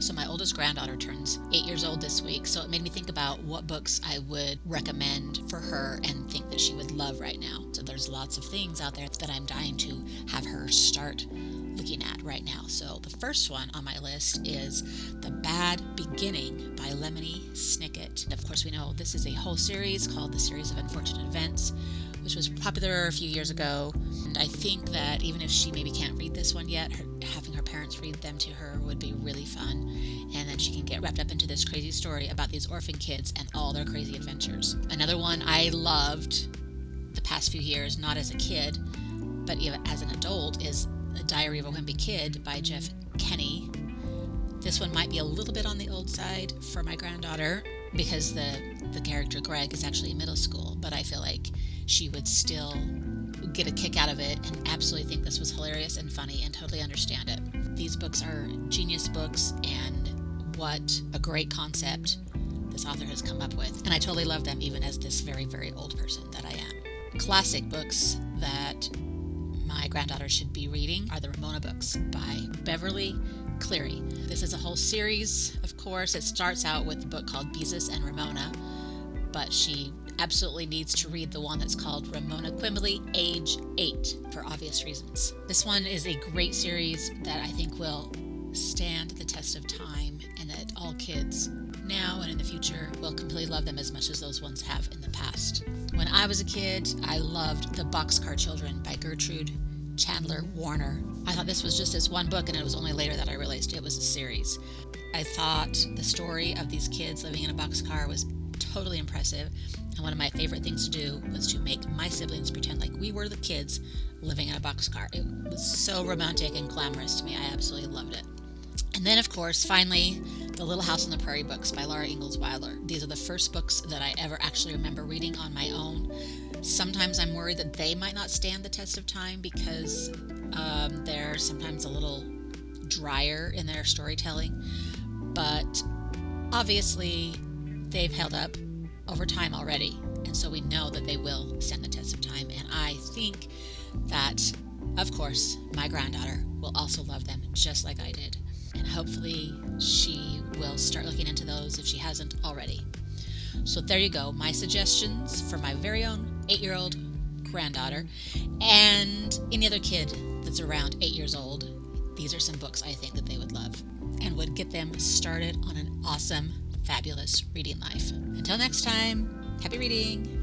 So my oldest granddaughter turns 8 years old this week, so it made me think about what books I would recommend for her and think that she would love right now. So there's lots of things out there that I'm dying to have her start looking at right now. So the first one on my list is The Bad Beginning by Lemony Snicket. Of course, we know this is a whole series called The Series of Unfortunate Events, which was popular a few years ago. And I think that even if she maybe can't read this one yet, having her parents read them to her would be really fun. And then she can get wrapped up into this crazy story about these orphan kids and all their crazy adventures. Another one I loved the past few years, not as a kid, but even as an adult, is The Diary of a Wimpy Kid by Jeff Kenney. This one might be a little bit on the old side for my granddaughter because the character Greg is actually in middle school, but I feel like she would still get a kick out of it and absolutely think this was hilarious and funny and totally understand it. These books are genius books, and what a great concept this author has come up with. And I totally love them even as this very, very old person that I am. Classic books that my granddaughter should be reading are the Ramona books by Beverly Cleary. This is a whole series, of course. It starts out with a book called Beezus and Ramona, but she absolutely needs to read the one that's called Ramona Quimbley, Age 8, for obvious reasons. This one is a great series that I think will stand the test of time, and that all kids now and in the future will completely love them as much as those ones have in the past. When I was a kid, I loved The Boxcar Children by Gertrude Chandler Warner. I thought this was just this one book, and it was only later that I realized it was a series. I thought the story of these kids living in a boxcar was totally impressive, and one of my favorite things to do was to make my siblings pretend like we were the kids living in a boxcar. It was so romantic and glamorous to me. I absolutely loved it. And then, of course, finally, The Little House on the Prairie books by Laura Ingalls Wilder. These are the first books that I ever actually remember reading on my own. Sometimes I'm worried that they might not stand the test of time because they're sometimes a little drier in their storytelling. But obviously, they've held up over time already, and so we know that they will stand the test of time. And I think that, of course, my granddaughter will also love them just like I did. And hopefully she will start looking into those if she hasn't already. So there you go, my suggestions for my very own 8-year-old granddaughter and any other kid that's around 8 years old. These are some books I think that they would love and would get them started on an awesome, fabulous reading life. Until next time, happy reading!